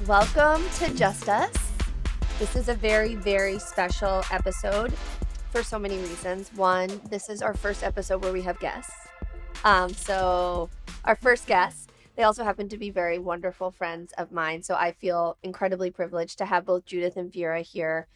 Welcome to Just Us. This is a very, very special episode for so many reasons. One, this is our first episode where we have guests. So our first guests, they also happen to be very wonderful friends of mine. So I feel incredibly privileged to have both Judith and Vera here.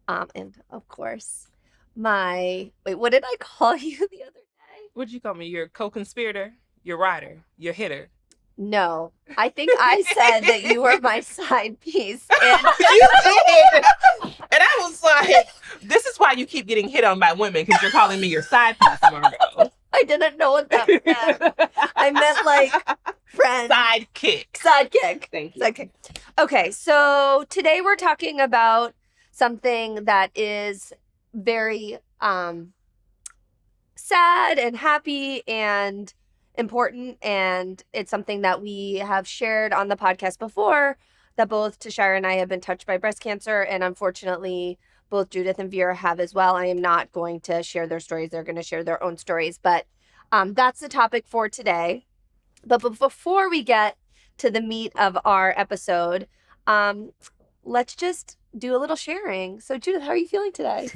And of course, what did I call you the other day? What'd you call me? Your co-conspirator? Your rider? Your hitter? No, I think I said that you were my side piece. And You did! And I was like, this is why you keep getting hit on by women, because you're calling me your side piece, Margo. I didn't know what that meant. I meant like friend. Sidekick. Sidekick. Thank you. Sidekick. Okay, so today we're talking about something that is very sad and happy and important, and it's something that we have shared on the podcast before, that both Tashira and I have been touched by breast cancer, and unfortunately both Judith and Vera have as well. I am not going to share their stories. They're going to share their own stories, but that's the topic for today. But before we get to the meat of our episode, let's just do a little sharing. So Judith, how are you feeling today?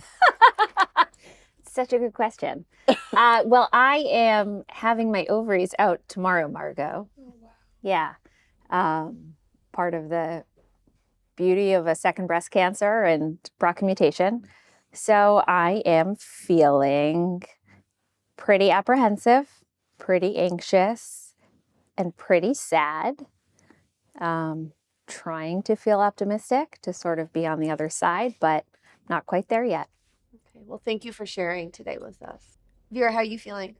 Such a good question. Well, I am having my ovaries out tomorrow, Margo. Oh, wow. Yeah. Part of the beauty of a second breast cancer and BRCA mutation. So I am feeling pretty apprehensive, pretty anxious, and pretty sad. Trying to feel optimistic to sort of be on the other side, but not quite there yet. Okay, well, thank you for sharing today with us. Vera, how are you feeling?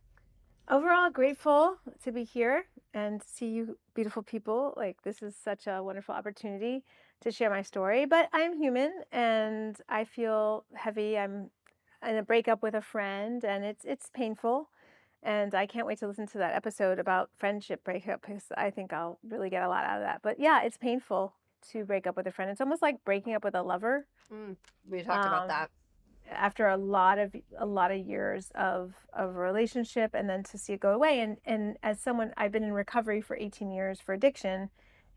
Overall, grateful to be here and see you beautiful people. Like, this is such a wonderful opportunity to share my story, but I'm human and I feel heavy. I'm in a breakup with a friend and it's painful. And I can't wait to listen to that episode about friendship breakup because I think I'll really get a lot out of that. But yeah, it's painful to break up with a friend. It's almost like breaking up with a lover. We talked about that. After a lot of years of a relationship, and then to see it go away. And as someone, I've been in recovery for 18 years for addiction,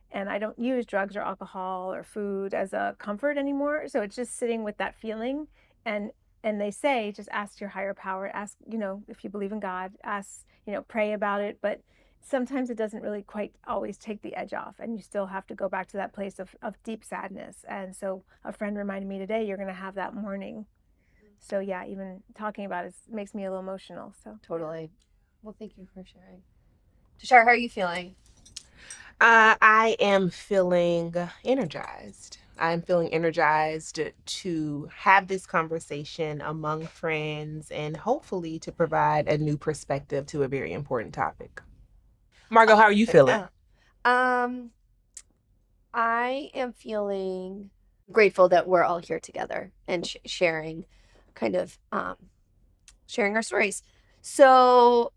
and I don't use drugs or alcohol or food as a comfort anymore. So it's just sitting with that feeling. And they say, just ask your higher power, ask, if you believe in God, ask, pray about it. But sometimes it doesn't really quite always take the edge off, and you still have to go back to that place of deep sadness. And so a friend reminded me today, you're going to have that morning. So yeah, even talking about it makes me a little emotional. So Totally. Well, thank you for sharing. Tashira, how are you feeling? I am feeling energized. I'm feeling energized to have this conversation among friends and hopefully to provide a new perspective to a very important topic. Margo, how are you feeling? I am feeling grateful that we're all here together and sharing our stories. So,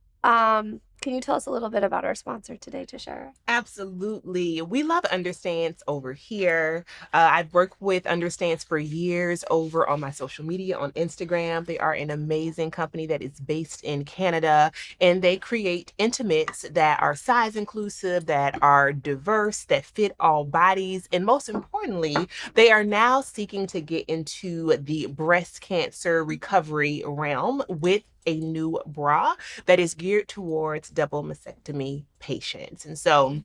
can you tell us a little bit about our sponsor today, Tashira? Absolutely. We love Understands over here. I've worked with Understands for years over on my social media on Instagram. They are an amazing company that is based in Canada, and they create intimates that are size inclusive, that are diverse, that fit all bodies. And most importantly, they are now seeking to get into the breast cancer recovery realm with a new bra that is geared towards double mastectomy patients. And so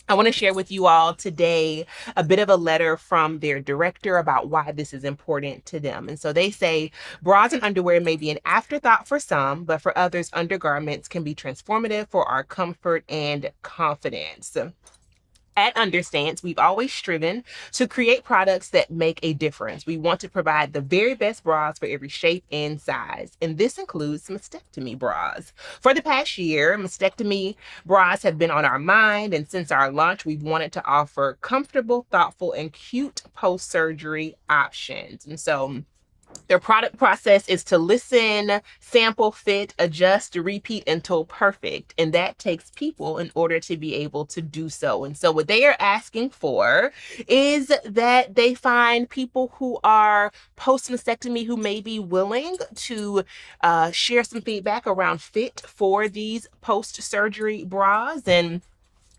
I want to share with you all today a bit of a letter from their director about why this is important to them. And so they say, bras and underwear may be an afterthought for some, but for others, undergarments can be transformative for our comfort and confidence. At Understands, we've always striven to create products that make a difference. We want to provide the very best bras for every shape and size, and this includes mastectomy bras. For the past year, mastectomy bras have been on our mind, and since our launch, we've wanted to offer comfortable, thoughtful, and cute post-surgery options. And so their product process is to listen, sample, fit, adjust, repeat until perfect. And that takes people in order to be able to do so. And so what they are asking for is that they find people who are post-mastectomy who may be willing to share some feedback around fit for these post-surgery bras. And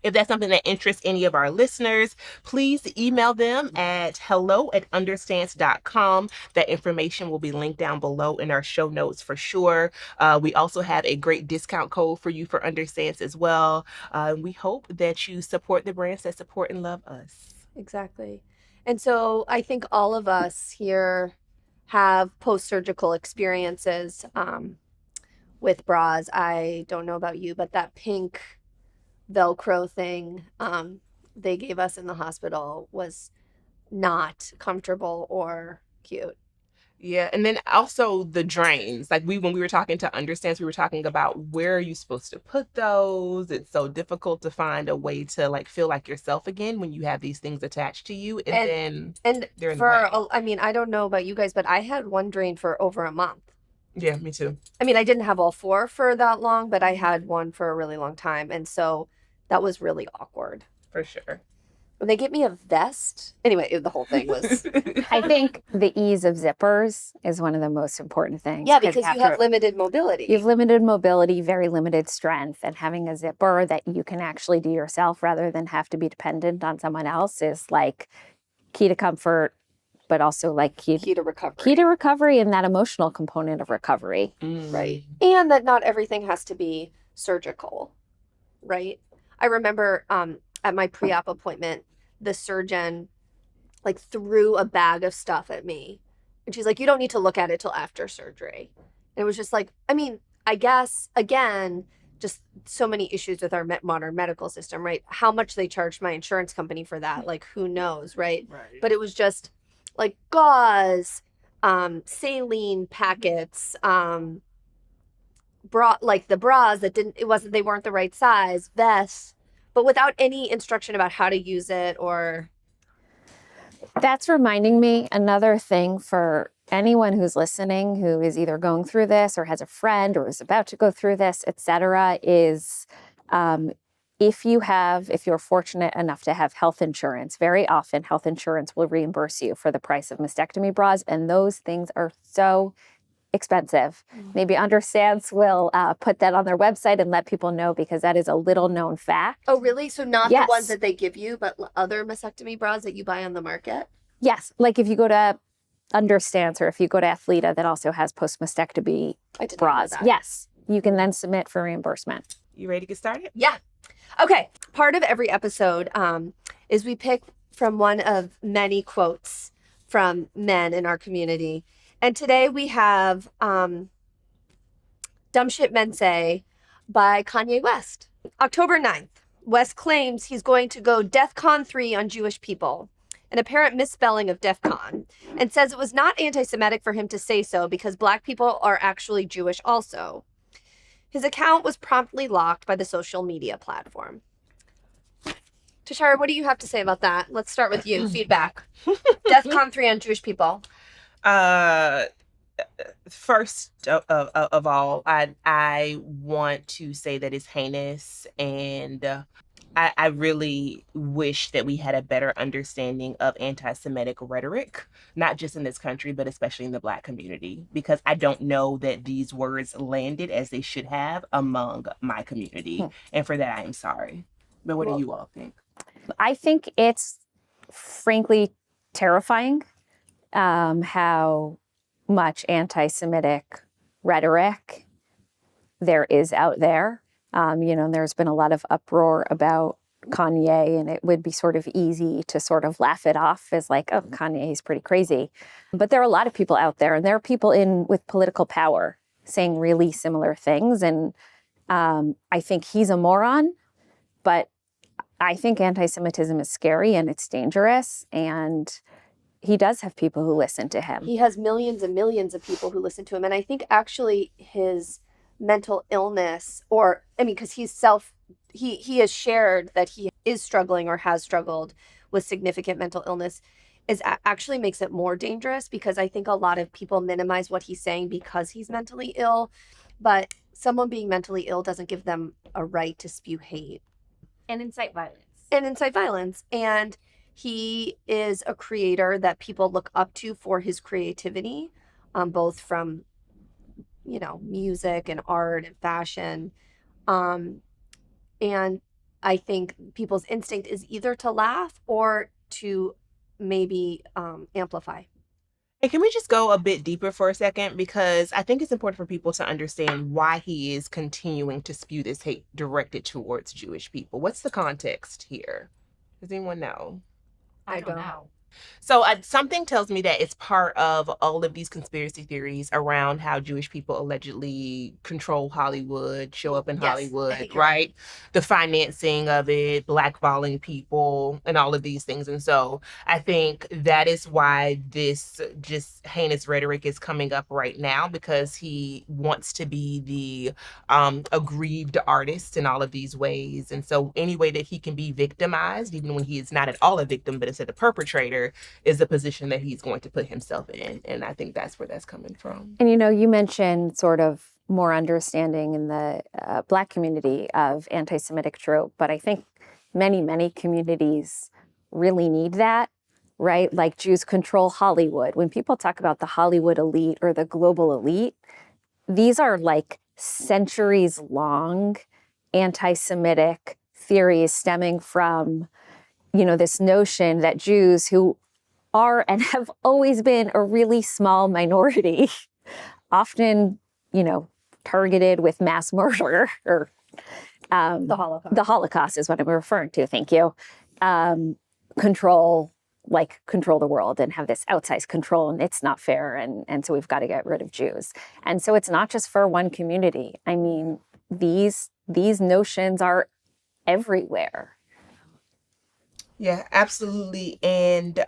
If that's something that interests any of our listeners, please email them at hello@understance.com. That information will be linked down below in our show notes for sure. We also have a great discount code for you for Understance as well. We hope that you support the brands that support and love us. Exactly. And so I think all of us here have post-surgical experiences with bras. I don't know about you, but that pink Velcro thing they gave us in the hospital was not comfortable or cute. Yeah, and then also the drains. Like when we were talking to Understands, we were talking about where are you supposed to put those. It's so difficult to find a way to like feel like yourself again when you have these things attached to you, and then And they're in the way. I mean, I don't know about you guys, but I had one drain for over a month. Yeah, me too. I mean, I didn't have all four for that long, but I had one for a really long time, and so that was really awkward. For sure. When they get me a vest, anyway, the whole thing was. I think the ease of zippers is one of the most important things. Yeah, because you have limited mobility. You have limited mobility, very limited strength, and having a zipper that you can actually do yourself rather than have to be dependent on someone else is like key to comfort, but also like key to recovery. Key to recovery and that emotional component of recovery. Right. And that not everything has to be surgical, right? I remember at my pre-op appointment, the surgeon like threw a bag of stuff at me. And she's like, you don't need to look at it till after surgery. And it was just like, I mean, I guess, again, just so many issues with our modern medical system, right? How much they charged my insurance company for that, like, who knows, right? But it was just like gauze, saline packets, like the bras that they weren't the right size, vests, but without any instruction about how to use it or. That's reminding me another thing for anyone who's listening who is either going through this or has a friend or is about to go through this, etc., is if you're fortunate enough to have health insurance, very often health insurance will reimburse you for the price of mastectomy bras, and those things are so expensive. Maybe Understance will put that on their website and let people know, because that is a little known fact. Oh, really? So not the ones that they give you, but other mastectomy bras that you buy on the market? Yes. Like if you go to Understance or if you go to Athleta that also has post-mastectomy bras. Yes. You can then submit for reimbursement. You ready to get started? Yeah. Okay. Part of every episode is we pick from one of many quotes from men in our community. And today we have Dumb Shit Men Say by Kanye West. October 9th, West claims he's going to go DEFCON 3 on Jewish people, an apparent misspelling of DEFCON, and says it was not anti-Semitic for him to say so because Black people are actually Jewish also. His account was promptly locked by the social media platform. Tashira, what do you have to say about that? Let's start with you. Feedback. DEFCON 3 on Jewish people. First of all, I want to say that it's heinous, and I really wish that we had a better understanding of anti-Semitic rhetoric, not just in this country, but especially in the Black community, because I don't know that these words landed as they should have among my community. And for that, I am sorry. But what do you all think? I think it's frankly terrifying how much anti-Semitic rhetoric there is out there. There's been a lot of uproar about Kanye, and it would be sort of easy to sort of laugh it off as like, oh, Kanye is pretty crazy. But there are a lot of people out there, and there are people with political power saying really similar things. And I think he's a moron, but I think anti-Semitism is scary and it's dangerous, and he does have people who listen to him. He has millions and millions of people who listen to him. And I think actually his mental illness, because he has shared that he is struggling or has struggled with significant mental illness, actually makes it more dangerous, because I think a lot of people minimize what he's saying because he's mentally ill. But someone being mentally ill doesn't give them a right to spew hate. And incite violence. And he is a creator that people look up to for his creativity, both from, music and art and fashion. And I think people's instinct is either to laugh or to maybe amplify. And can we just go a bit deeper for a second? Because I think it's important for people to understand why he is continuing to spew this hate directed towards Jewish people. What's the context here? Does anyone know? I don't know. So something tells me that it's part of all of these conspiracy theories around how Jewish people allegedly control Hollywood, show up in Yes, I Hollywood, think you're right. The financing of it, blackballing people, and all of these things. And so I think that is why this just heinous rhetoric is coming up right now, because he wants to be the aggrieved artist in all of these ways. And so any way that he can be victimized, even when he is not at all a victim, but instead a perpetrator, is the position that he's going to put himself in. And I think that's where that's coming from. And, you mentioned sort of more understanding in the Black community of anti-Semitic trope, but I think many, many communities really need that, right? Like Jews control Hollywood. When people talk about the Hollywood elite or the global elite, these are like centuries long anti-Semitic theories stemming from, this notion that Jews who are and have always been a really small minority, often, targeted with mass murder or The Holocaust. the Holocaust is what I'm referring to. Thank you. Control the world and have this outsized control, and it's not fair. And so we've got to get rid of Jews. And so it's not just for one community. I mean, these notions are everywhere. Yeah, absolutely. And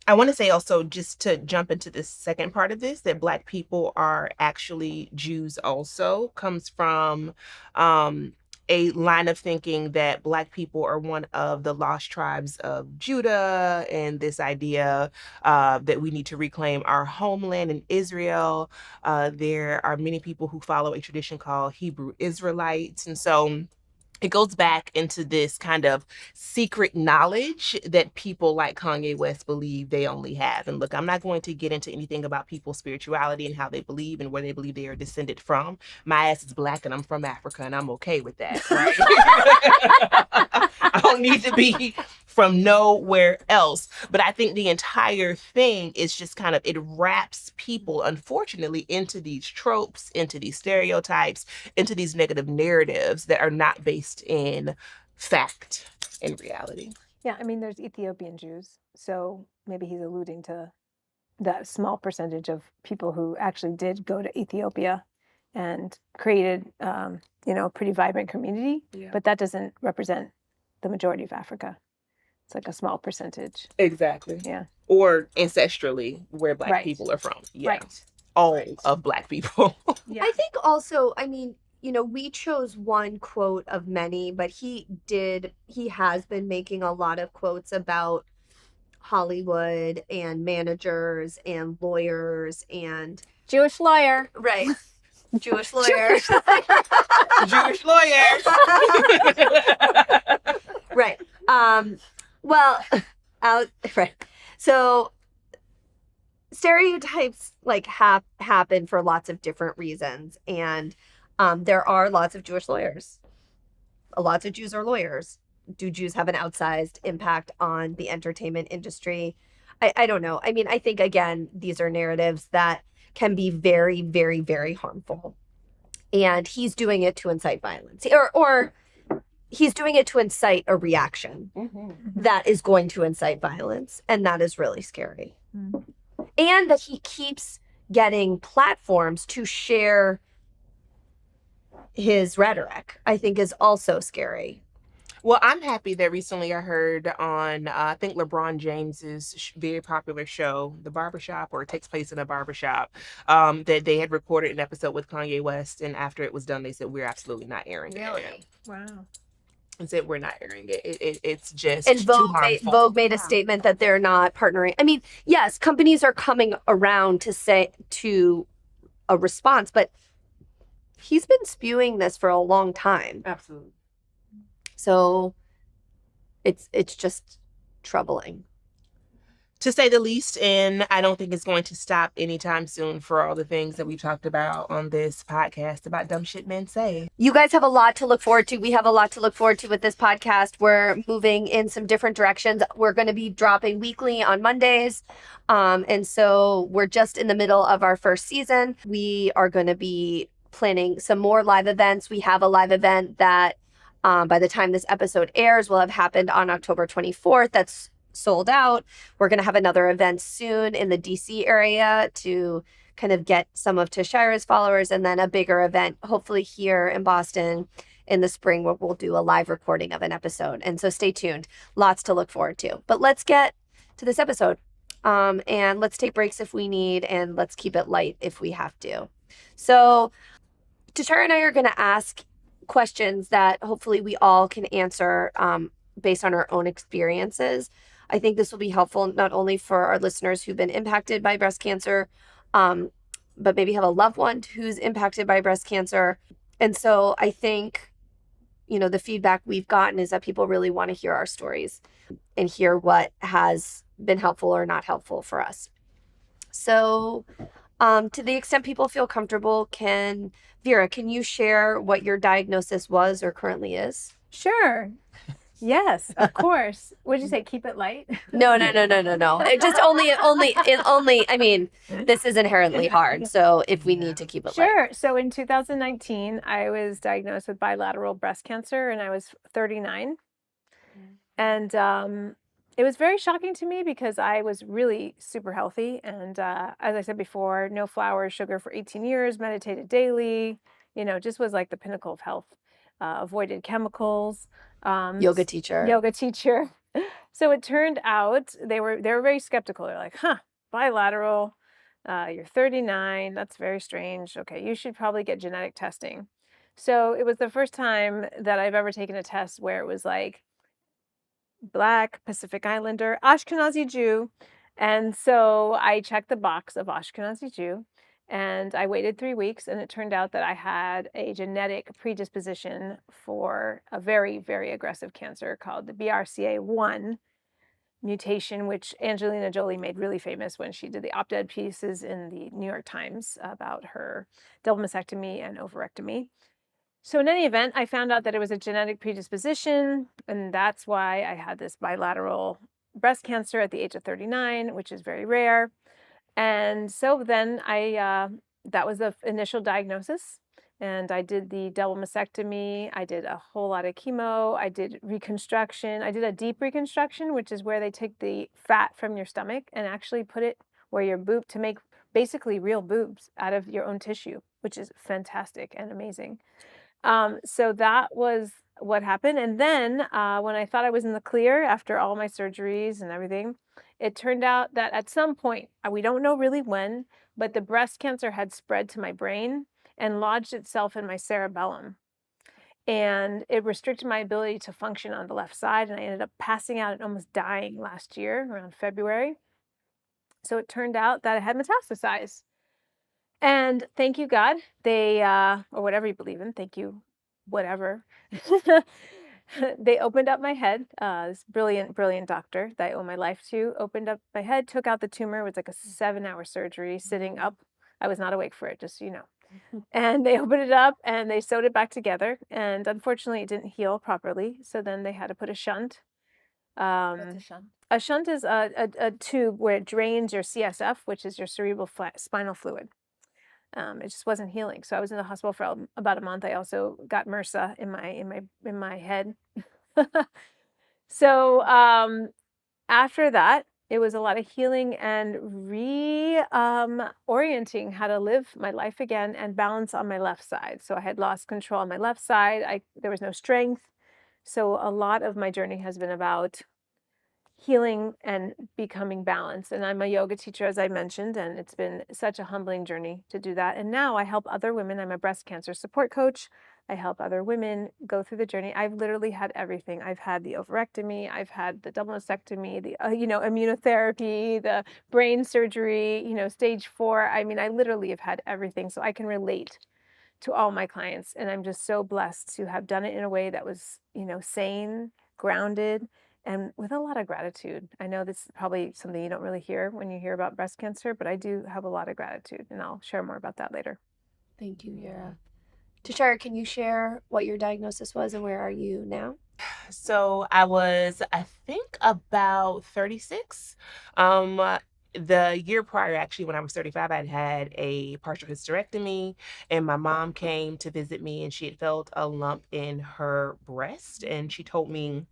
I want to say also, just to jump into the second part of this, that Black people are actually Jews also comes from a line of thinking that Black people are one of the lost tribes of Judah, and this idea that we need to reclaim our homeland in Israel. There are many people who follow a tradition called Hebrew Israelites. And so it goes back into this kind of secret knowledge that people like Kanye West believe they only have. And look, I'm not going to get into anything about people's spirituality and how they believe and where they believe they are descended from. My ass is Black and I'm from Africa, and I'm okay with that, right? I don't need to be from nowhere else. But I think the entire thing is just kind of, it wraps people, unfortunately, into these tropes, into these stereotypes, into these negative narratives that are not based in fact and reality. Yeah, I mean, there's Ethiopian Jews, so maybe he's alluding to that small percentage of people who actually did go to Ethiopia and created, a pretty vibrant community. Yeah. But that doesn't represent the majority of Africa. It's like a small percentage. Exactly. Yeah. Or ancestrally, where Black Right. people are from. Yeah. Right. All of Black people. Yeah. I think also, I mean, we chose one quote of many, but he has been making a lot of quotes about Hollywood and managers and lawyers and Jewish lawyer. right. Jewish lawyer. Jewish lawyer. Right. Well, right. So stereotypes like happen for lots of different reasons, and there are lots of Jewish lawyers. Lots of Jews are lawyers. Do Jews have an outsized impact on the entertainment industry? I don't know. I mean, I think, again, these are narratives that can be very, very, very harmful. And he's doing it to incite violence, or he's doing it to incite a reaction that is going to incite violence. And that is really scary. Mm. And that he keeps getting platforms to share his rhetoric, I think, is also scary. Well, I'm happy that recently I heard on, I think LeBron James's very popular show, The Barbershop, or it takes place in a barbershop, that they had recorded an episode with Kanye West. And after it was done, they said, we're absolutely not airing it. Wow. And said, we're not airing it. It's just And too Vogue harmful. made a statement that they're not partnering. I mean, yes, companies are coming around to a response, but he's been spewing this for a long time. Absolutely. So it's just troubling. to say the least. And I don't think it's going to stop anytime soon for all the things that we talked about on this podcast about dumb shit men say. You guys have a lot to look forward to. We have a lot to look forward to with this podcast. We're moving in some different directions. We're going to be dropping weekly on Mondays. And so we're just in the middle of our first season. We are going to be planning some more live events. We have a live event that by the time this episode airs will have happened on October 24th. That's sold out. We're going to have another event soon in the DC area to kind of get some of Tashira's followers, and then a bigger event, hopefully here in Boston in the spring, where we'll do a live recording of an episode. And so stay tuned. Lots to look forward to. But let's get to this episode. And let's take breaks if we need, and let's keep it light if we have to. So Tashira and I are going to ask questions that hopefully we all can answer based on our own experiences. I think this will be helpful not only for our listeners who've been impacted by breast cancer, but maybe have a loved one who's impacted by breast cancer. And so I think, the feedback we've gotten is that people really want to hear our stories and hear what has been helpful or not helpful for us. So to the extent people feel comfortable, Vera, can you share what your diagnosis was or currently is? Sure. Yes, of course. Would you say keep it light? No. It just only. I mean, this is inherently hard. So if we need to keep it light. Sure. So in 2019, I was diagnosed with bilateral breast cancer, and I was 39. And it was very shocking to me because I was really super healthy. And as I said before, no flour, sugar for 18 years, meditated daily, just was like the pinnacle of health. Avoided chemicals. Yoga teacher. So it turned out they were very skeptical. They're like, bilateral, you're 39. That's very strange. Okay, you should probably get genetic testing. So it was the first time that I've ever taken a test where it was like Black, Pacific Islander, Ashkenazi Jew. And so I checked the box of Ashkenazi Jew. And I waited 3 weeks, and it turned out that I had a genetic predisposition for a very, very aggressive cancer called the BRCA1 mutation, which Angelina Jolie made really famous when she did the op-ed pieces in the New York Times about her double mastectomy and ovarectomy. So in any event, I found out that it was a genetic predisposition, and that's why I had this bilateral breast cancer at the age of 39, which is very rare. And so then that was the initial diagnosis. And I did the double mastectomy. I did a whole lot of chemo. I did reconstruction. I did a deep reconstruction, which is where they take the fat from your stomach and actually put it where your boob to make basically real boobs out of your own tissue, which is fantastic and amazing. So that was what happened. And then when I thought I was in the clear after all my surgeries and everything, it turned out that at some point, we don't know really when, but the breast cancer had spread to my brain and lodged itself in my cerebellum. And it restricted my ability to function on the left side. And I ended up passing out and almost dying last year around February. So it turned out that I had metastasized. And thank you, God, they, or whatever you believe in, thank you, whatever. They opened up my head. This brilliant, brilliant doctor that I owe my life to opened up my head, took out the tumor. It was like a 7-hour surgery sitting up. I was not awake for it, just so you know. And they opened it up and they sewed it back together. And unfortunately, it didn't heal properly. So then they had to put a shunt. What's a shunt? A shunt is a tube where it drains your CSF, which is your cerebral spinal fluid. It just wasn't healing. So I was in the hospital for about a month. I also got MRSA in my head. So after that, it was a lot of healing and orienting how to live my life again and balance on my left side. So I had lost control on my left side. There was no strength. So a lot of my journey has been about healing and becoming balanced. And I'm a yoga teacher, as I mentioned, and it's been such a humbling journey to do that. And now I help other women. I'm a breast cancer support coach. I help other women go through the journey. I've literally had everything. I've had the ovarectomy. I've had the double mastectomy, the immunotherapy, the brain surgery, stage 4. I mean, I literally have had everything. So I can relate to all my clients. And I'm just so blessed to have done it in a way that was, sane, grounded, and with a lot of gratitude. I know this is probably something you don't really hear when you hear about breast cancer, but I do have a lot of gratitude, and I'll share more about that later. Thank you, Vera. Tashira, can you share what your diagnosis was and where are you now? So I was, I think, about 36. The year prior, actually, when I was 35, I'd had a partial hysterectomy, and my mom came to visit me, and she had felt a lump in her breast, and she told me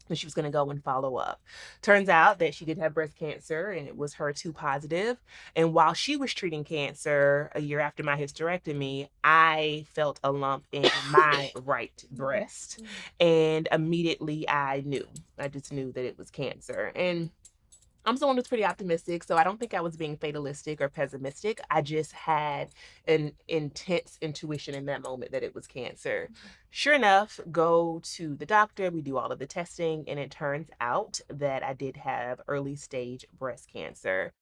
that she was going to go and follow up. Turns out that she did have breast cancer, and it was HER2 positive. And while she was treating cancer a year after my hysterectomy, I felt a lump in my right breast. And immediately I knew. I just knew that it was cancer. And I'm someone who's pretty optimistic, so I don't think I was being fatalistic or pessimistic. I just had an intense intuition in that moment that it was cancer. Sure enough, go to the doctor, we do all of the testing, and it turns out that I did have early stage breast cancer.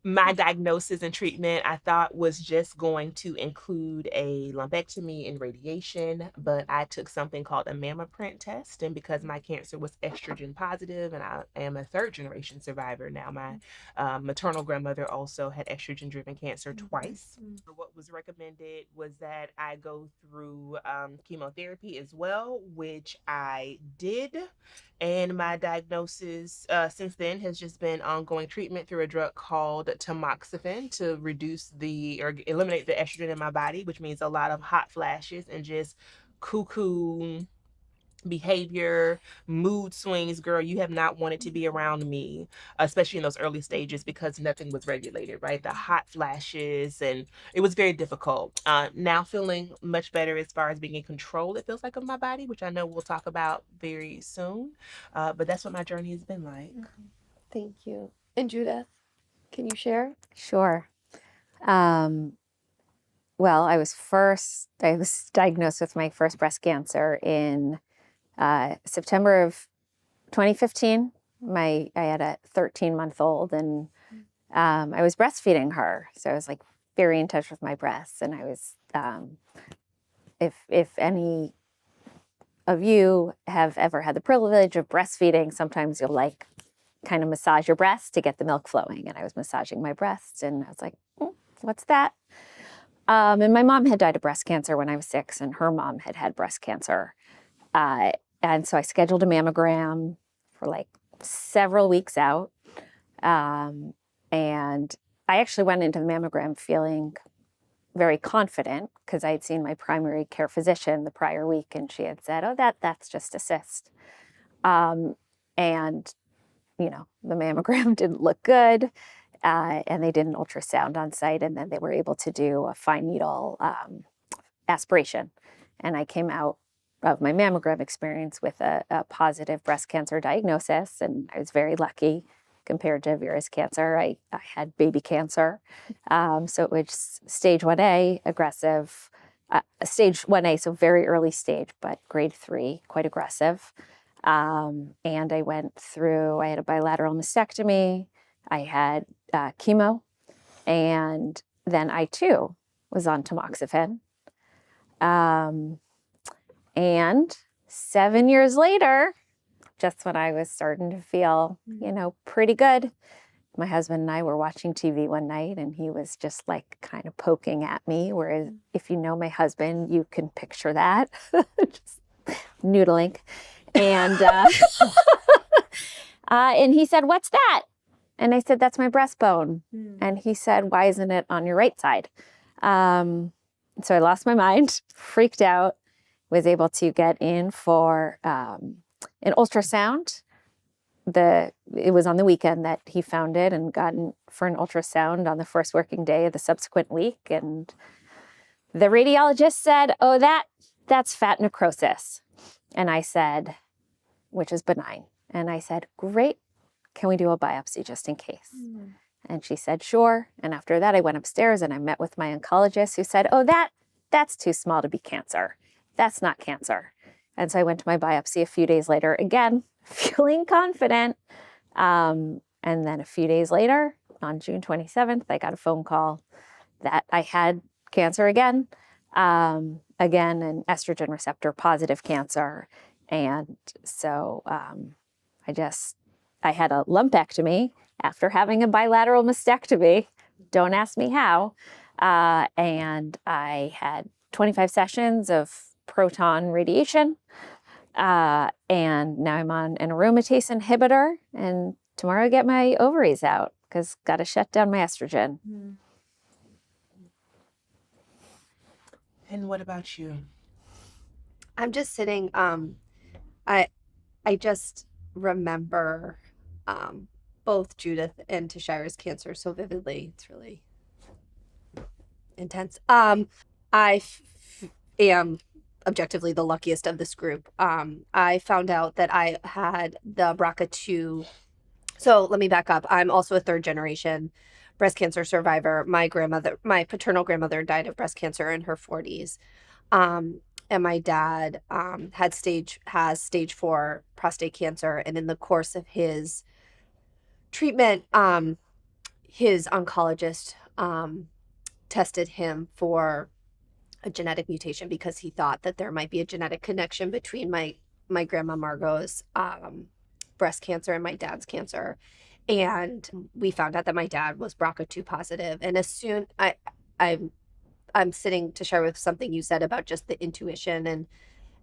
My diagnosis and treatment I thought was just going to include a lumpectomy and radiation, but I took something called a mammoprint test, and because my cancer was estrogen positive, and I am a third generation survivor now, my maternal grandmother also had estrogen driven cancer twice. What was recommended was that I go through chemotherapy as well, which I did. And my diagnosis since then has just been ongoing treatment through a drug called tamoxifen to reduce or eliminate the estrogen in my body, which means a lot of hot flashes and just cuckoo behavior, mood swings. Girl, you have not wanted to be around me, especially in those early stages, because nothing was regulated, right? The hot flashes, and it was very difficult. Now feeling much better as far as being in control, it feels like, of my body, which I know we'll talk about very soon. But that's what my journey has been like. Thank you. And Judith, can you share? Sure. Well, I was diagnosed with my first breast cancer in September of 2015. I had a 13-month-old, and I was breastfeeding her. So I was like very in touch with my breasts. And I was, if any of you have ever had the privilege of breastfeeding, sometimes you'll like kind of massage your breasts to get the milk flowing. And I was massaging my breasts, and I was like, what's that? And my mom had died of breast cancer when I was 6, and her mom had had breast cancer. And so I scheduled a mammogram for like several weeks out. And I actually went into the mammogram feeling very confident because I had seen my primary care physician the prior week, and she had said, oh, that's just a cyst. And, the mammogram didn't look good. And they did an ultrasound on site, and then they were able to do a fine needle aspiration. And I came out of my mammogram experience with a positive breast cancer diagnosis, and I was very lucky compared to Vera's cancer. I had baby cancer. So it was stage 1A, aggressive, stage 1A, so very early stage, but grade 3, quite aggressive. And I had a bilateral mastectomy. I had chemo, and then I too was on tamoxifen. And 7 years later, just when I was starting to feel, pretty good, my husband and I were watching TV one night, and he was just like kind of poking at me. Whereas if you know my husband, you can picture that, just noodling. And and he said, "What's that?" And I said, "That's my breastbone." And he said, "Why isn't it on your right side?" So I lost my mind, freaked out, was able to get in for an ultrasound. It was on the weekend that he found it, and got in for an ultrasound on the first working day of the subsequent week. And the radiologist said, "Oh, that's fat necrosis." And I said, which is benign. And I said, "Great. Can we do a biopsy just in case?" And she said, "Sure." And after that, I went upstairs and I met with my oncologist, who said, "Oh, that's too small to be cancer. That's not cancer." And so I went to my biopsy a few days later, again, feeling confident. And then a few days later, on June 27th, I got a phone call that I had cancer again. Again, an estrogen receptor positive cancer. And so I had a lumpectomy after having a bilateral mastectomy. Don't ask me how. And I had 25 sessions of proton radiation. And now I'm on an aromatase inhibitor. And tomorrow I get my ovaries out because got to shut down my estrogen. And what about you? I'm just sitting. I just remember both Judith and Tashira's cancer so vividly. It's really intense. Am objectively the luckiest of this group. I found out that I had the BRCA2. So let me back up. I'm also a third generation breast cancer survivor. My paternal grandmother died of breast cancer in her 40s. And my dad has stage 4 prostate cancer. And in the course of his treatment, his oncologist tested him for a genetic mutation because he thought that there might be a genetic connection between my grandma Margot's breast cancer and my dad's cancer. And we found out that my dad was BRCA2 positive. And as soon I'm sitting to share with something you said about just the intuition, and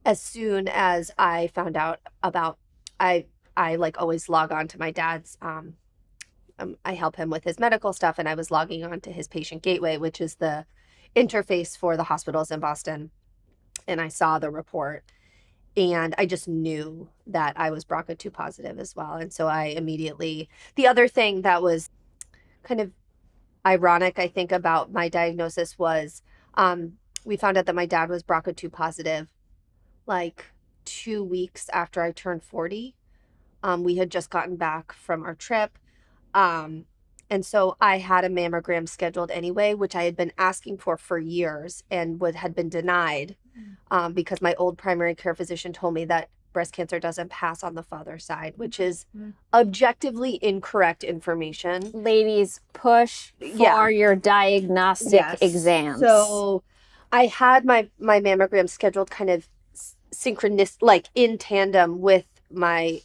as soon as I found out about I like always log on to my dad's I help him with his medical stuff, and I was logging on to his patient gateway, which is the interface for the hospitals in Boston, and I saw the report, and I just knew that I was BRCA2 positive as well. And so I immediately, the other thing that was kind of ironic, I think, about my diagnosis was we found out that my dad was BRCA2 positive like 2 weeks after I turned 40. We had just gotten back from our trip. And so I had a mammogram scheduled anyway, which I had been asking for years and had been denied because my old primary care physician told me that breast cancer doesn't pass on the father's side, which is objectively incorrect information. Ladies, push for your diagnostic exams. So I had my mammogram scheduled kind of synchronous, like in tandem with my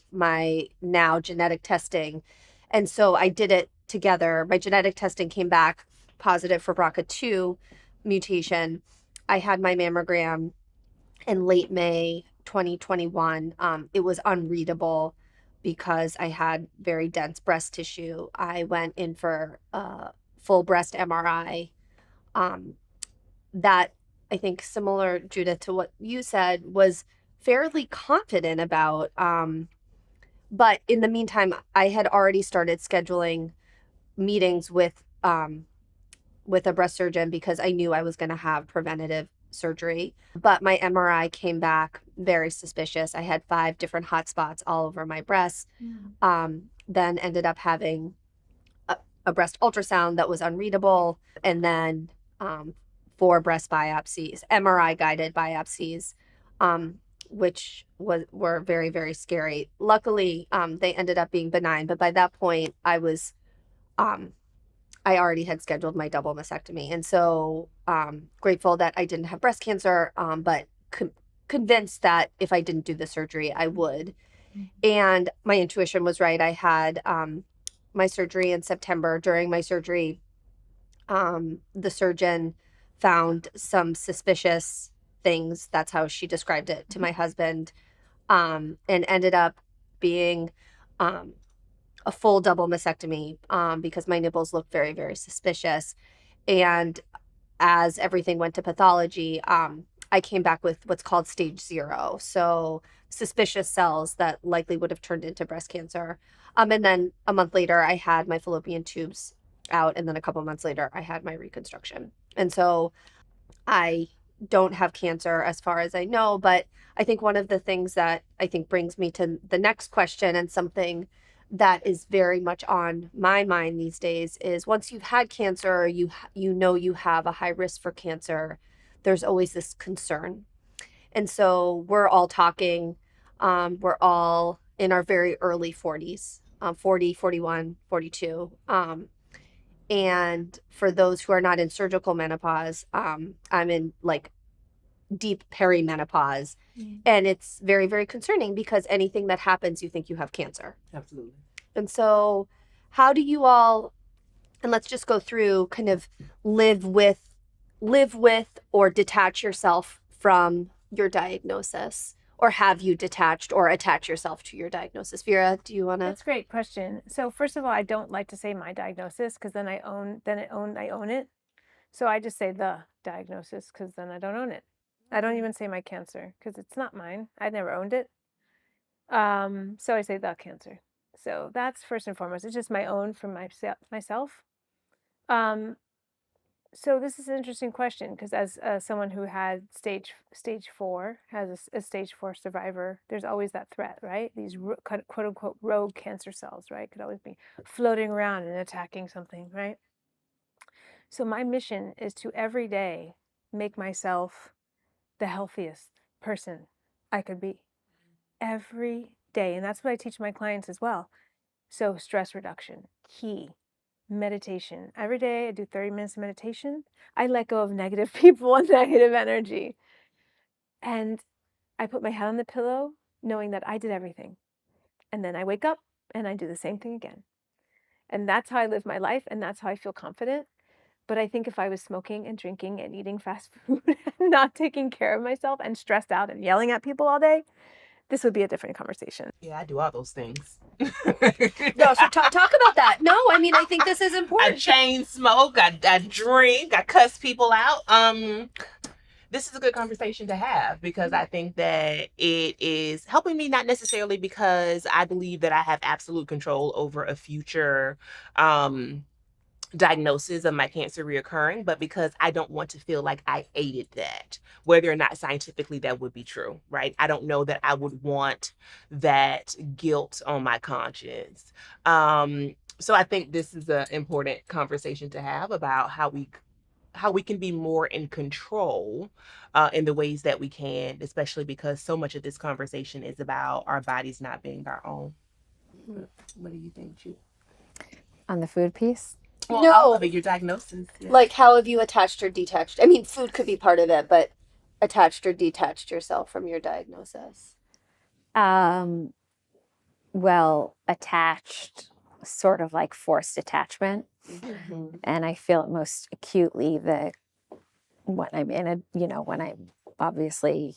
now genetic testing. And so I did it together. My genetic testing came back positive for BRCA2 mutation. I had my mammogram in late May 2021. It was unreadable because I had very dense breast tissue. I went in for a full breast MRI. That, I think, similar, Judith, to what you said, was fairly confident about. But in the meantime, I had already started scheduling meetings with a breast surgeon because I knew I was going to have preventative surgery. But my MRI came back very suspicious. I had 5 different hot spots all over my breasts. Then ended up having a breast ultrasound that was unreadable, and then 4 breast biopsies, MRI guided biopsies, which were very, very scary. Luckily, they ended up being benign, but by that point I was I already had scheduled my double mastectomy. And so grateful that I didn't have breast cancer, but convinced that if I didn't do the surgery, I would. And my intuition was right. I had my surgery in September. During my surgery, the surgeon found some suspicious things. That's how she described it to my husband, and ended up being a full double mastectomy because my nipples looked very, very suspicious. And as everything went to pathology, I came back with what's called stage 0. So suspicious cells that likely would have turned into breast cancer. And then a month later, I had my fallopian tubes out. And then a couple months later, I had my reconstruction. And so I don't have cancer as far as I know. But I think one of the things that I think brings me to the next question, and something that is very much on my mind these days, is once you've had cancer, you know you have a high risk for cancer, there's always this concern. And so we're all talking, we're all in our very early 40s, 40, 41, 42. And for those who are not in surgical menopause, I'm in like deep perimenopause. And it's very, very concerning because anything that happens, you think you have cancer. Absolutely. And so how do you all, and let's just go through kind of live with or detach yourself from your diagnosis, or have you detached or attach yourself to your diagnosis? Vera, do you want to? That's a great question. So first of all, I don't like to say my diagnosis because then I own it. So I just say the diagnosis because then I don't own it. I don't even say my cancer because it's not mine. I never owned it. So I say the cancer. So that's first and foremost. It's just my own from myself. So this is an interesting question because as someone who had stage 4, has a stage 4 survivor, there's always that threat, right? These quote unquote rogue cancer cells, right? Could always be floating around and attacking something, right? So my mission is to every day make myself the healthiest person I could be every day. And that's what I teach my clients as well. So stress reduction, key. Meditation. Every day I do 30 minutes of meditation. I let go of negative people and negative energy. And I put my head on the pillow knowing that I did everything. And then I wake up and I do the same thing again. And that's how I live my life and that's how I feel confident. But I think if I was smoking and drinking and eating fast food and not taking care of myself and stressed out and yelling at people all day, this would be a different conversation. Yeah, I do all those things. No, so talk about that. No, I mean, I think this is I important. chain smoke, I drink, I cuss people out. This is a good conversation to have because I think that it is helping me, not necessarily because I believe that I have absolute control over a future diagnosis of my cancer reoccurring, but because I don't want to feel like I aided that, whether or not scientifically that would be true, right? I don't know that I would want that guilt on my conscience. So I think this is an important conversation to have about how we can be more in control in the ways that we can, especially because so much of this conversation is about our bodies not being our own. What do you think, Jude? On the food piece? Well, No. all of it, your diagnosis. Yeah. Like, how have you attached or detached? I mean, food could be part of it, but attached or detached yourself from your diagnosis? Well, attached, sort of like forced attachment. Mm-hmm. And I feel it most acutely when I'm in when I'm obviously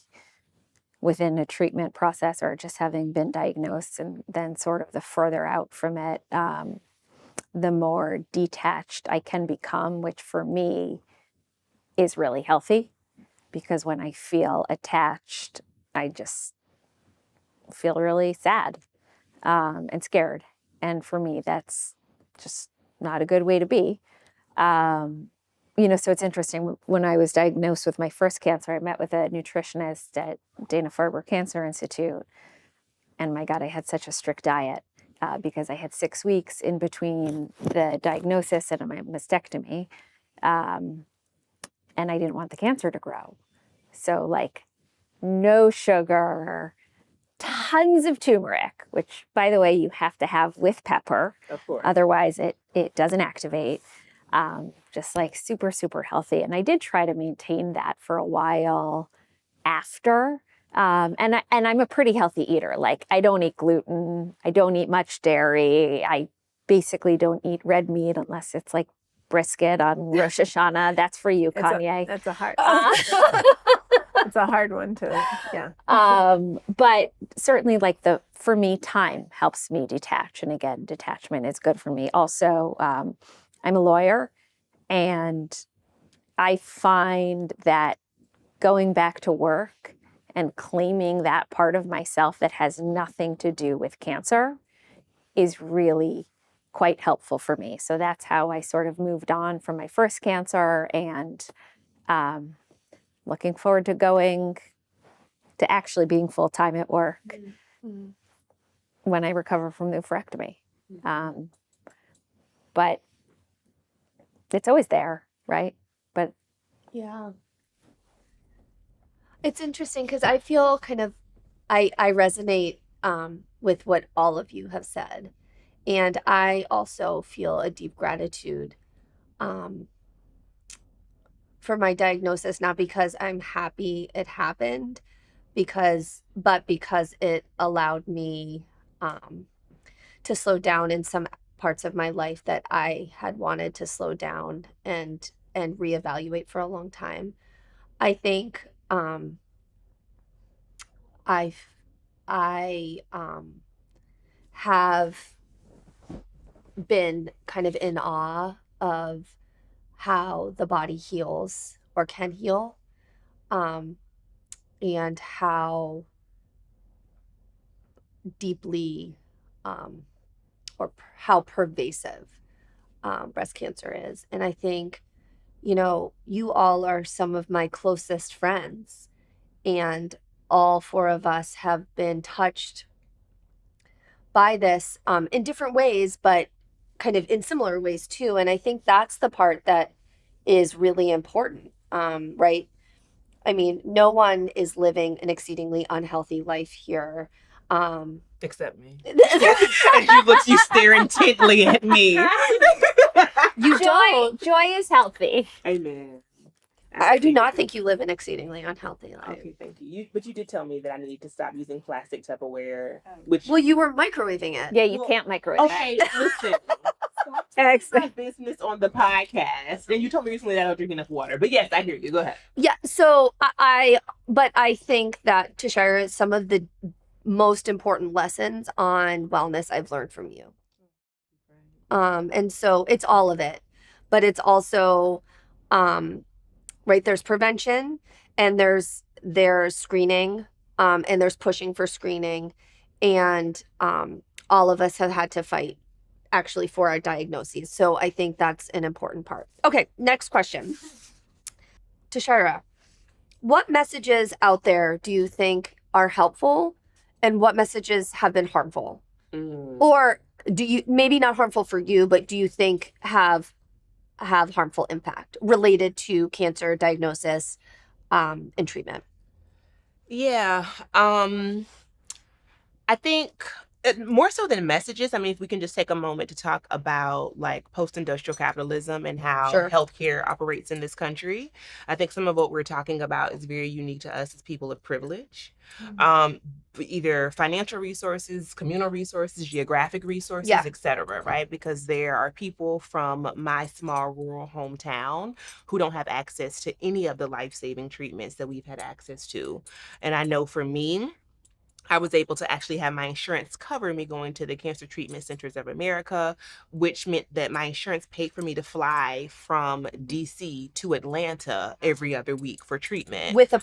within a treatment process or just having been diagnosed, and then sort of the further out from it, the more detached I can become, which for me is really healthy, because when I feel attached, I just feel really sad and scared. And for me, that's just not a good way to be. So it's interesting. When I was diagnosed with my first cancer, I met with a nutritionist at Dana-Farber Cancer Institute. And my God, I had such a strict diet because I had 6 weeks in between the diagnosis and my mastectomy. And I didn't want the cancer to grow. So like no sugar, tons of turmeric, which by the way, you have to have with pepper. Of course. Otherwise it doesn't activate. Just like super, super healthy. And I did try to maintain that for a while after. And I'm a pretty healthy eater. Like I don't eat gluten. I don't eat much dairy. I basically don't eat red meat unless it's like brisket on Rosh Hashanah. That's for you, Kanye. That's a hard. It's a hard one to, yeah. But certainly for me, time helps me detach. And again, detachment is good for me. Also, I'm a lawyer, and I find that going back to work and claiming that part of myself that has nothing to do with cancer is really quite helpful for me. So that's how I sort of moved on from my first cancer, and looking forward to actually being full-time at work when I recover from the oophorectomy. But it's always there, right? But Yeah. It's interesting because I feel kind of, I resonate with what all of you have said. And I also feel a deep gratitude for my diagnosis, not because I'm happy it happened, but because it allowed me to slow down in some parts of my life that I had wanted to slow down and reevaluate for a long time. I think I've I have been kind of in awe of how the body heals or can heal, and deeply how pervasive breast cancer is. And I think, you all are some of my closest friends, and all four of us have been touched by this in different ways, but kind of in similar ways too. And I think that's the part that is really important, right? I mean, no one is living an exceedingly unhealthy life here. Except me. You stare intently at me. You don't. Joy is healthy. Amen. I do not think you live an exceedingly unhealthy life. Okay, thank you. But you did tell me that I need to stop using plastic Tupperware. Well, you were microwaving it. Yeah, you can't microwave Okay, listen. My business on the podcast, and you told me recently that I don't drink enough water. But yes, I hear you. Go ahead. Yeah. So but I think that, Tashira, some of the most important lessons on wellness I've learned from you. And so it's all of it, but it's also, right, there's prevention, and there's screening, and there's pushing for screening, and all of us have had to fight actually for our diagnoses. So I think that's an important part. Okay, next question. Tashira, what messages out there do you think are helpful, and what messages have been harmful? Or do you, maybe not harmful for you, but do you think have harmful impact related to cancer diagnosis and treatment? Yeah. I think more so than messages, I mean, if we can just take a moment to talk about like post-industrial capitalism and how healthcare operates in this country. I think some of what we're talking about is very unique to us as people of privilege. Either financial resources, communal resources, geographic resources, etc., right? Because there are people from my small rural hometown who don't have access to any of the life-saving treatments that we've had access to. And I know for me, I was able to actually have my insurance cover me going to the Cancer Treatment Centers of America, which meant that my insurance paid for me to fly from DC to Atlanta every other week for treatment. With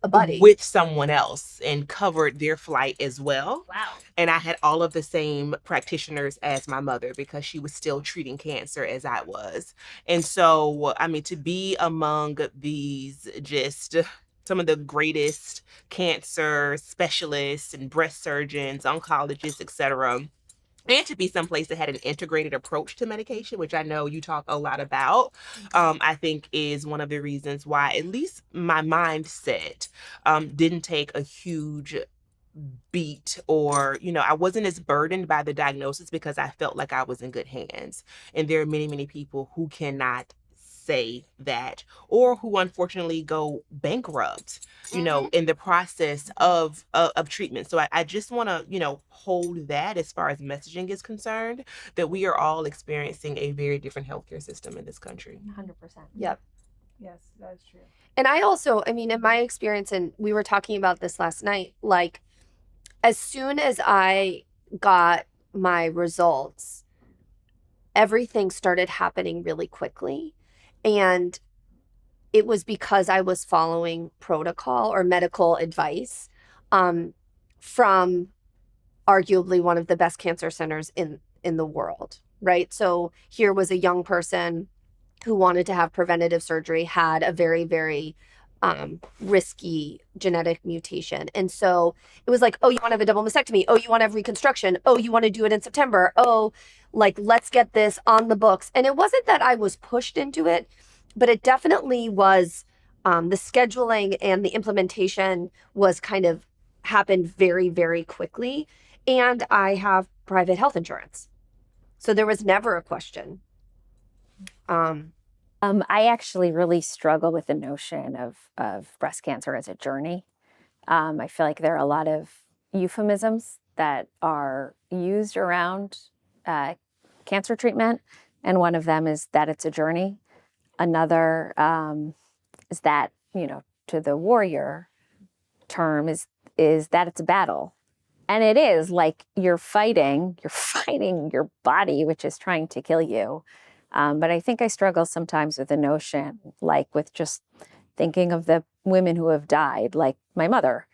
a buddy. With someone else, and covered their flight as well. Wow. And I had all of the same practitioners as my mother because she was still treating cancer as I was. And so, I mean, to be among these just some of the greatest cancer specialists and breast surgeons, oncologists, etc., and to be someplace that had an integrated approach to medication, which I know you talk a lot about, I think is one of the reasons why at least my mindset didn't take a huge beat, or I wasn't as burdened by the diagnosis because I felt like I was in good hands. And there are many, many people who cannot say that, or who unfortunately go bankrupt in the process of treatment. So I just want to hold that as far as messaging is concerned, that we are all experiencing a very different healthcare system in this country. 100%. Yep. Yes, that's true. And I also, I mean, in my experience, and we were talking about this last night, like as soon as I got my results, everything started happening really quickly. And it was because I was following protocol or medical advice from arguably one of the best cancer centers in the world, right? So here was a young person who wanted to have preventative surgery, had a very, very risky genetic mutation. And so it was like, oh, you want to have a double mastectomy? Oh, you want to have reconstruction? Oh, you want to do it in September? Oh, like, let's get this on the books. And it wasn't that I was pushed into it, but it definitely was, the scheduling and the implementation was kind of happened very, very quickly. And I have private health insurance. So there was never a question. I actually really struggle with the notion of breast cancer as a journey. I feel like there are a lot of euphemisms that are used around cancer treatment, and one of them is that it's a journey. Another is that, to the warrior term is that it's a battle. And it is like you're fighting your body, which is trying to kill you. But I think I struggle sometimes with the notion, like with just thinking of the women who have died, like my mother.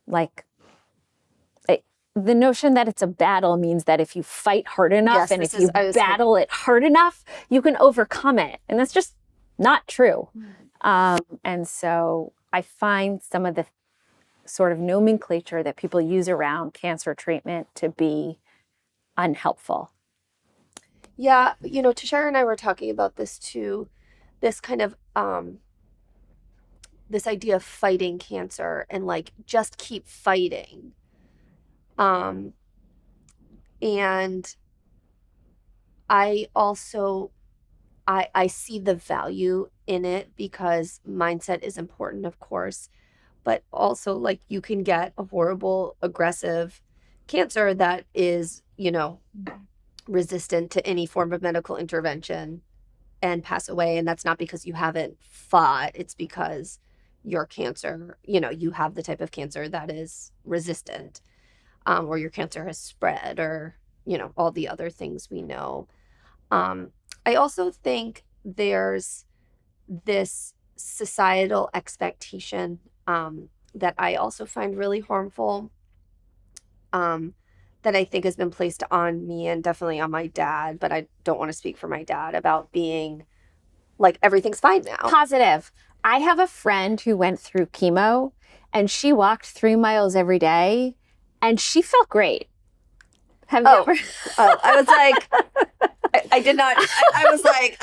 Like the notion that it's a battle means that if you fight hard enough Yes, and if you I was battle it hard enough, you can overcome it. And that's just not true. And so I find some of the sort of nomenclature that people use around cancer treatment to be unhelpful. Yeah, Tashira and I were talking about this too, this kind of this idea of fighting cancer and like just keep fighting. And I also I see the value in it because mindset is important, of course, but also like you can get a horrible, aggressive cancer that is, resistant to any form of medical intervention and pass away. And that's not because you haven't fought, it's because your cancer, you have the type of cancer that is resistant, or your cancer has spread, or, all the other things we know. I also think there's this societal expectation that I also find really harmful, that I think has been placed on me and definitely on my dad, but I don't want to speak for my dad, about being like everything's fine now. Positive. I have a friend who went through chemo and she walked 3 miles every day and she felt great. Have you ever? I was like, I did not. I was like,